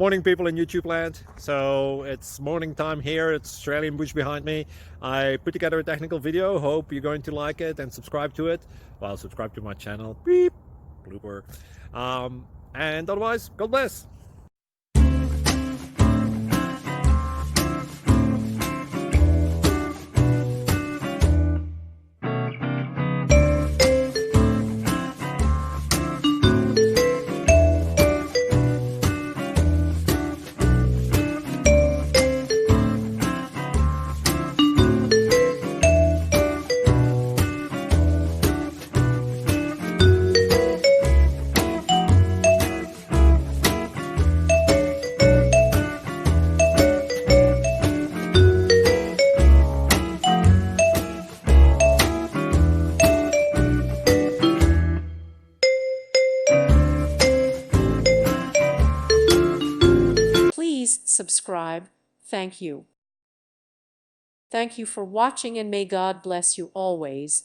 Morning, people in YouTube land. So it's morning time here. It's Australian bush behind me. I put together a technical video. Hope you're going to like it and subscribe to it. Well, subscribe to my channel. Beep. Blooper. And otherwise, God bless. Please subscribe. Thank you. Thank you for watching, and may God bless you always.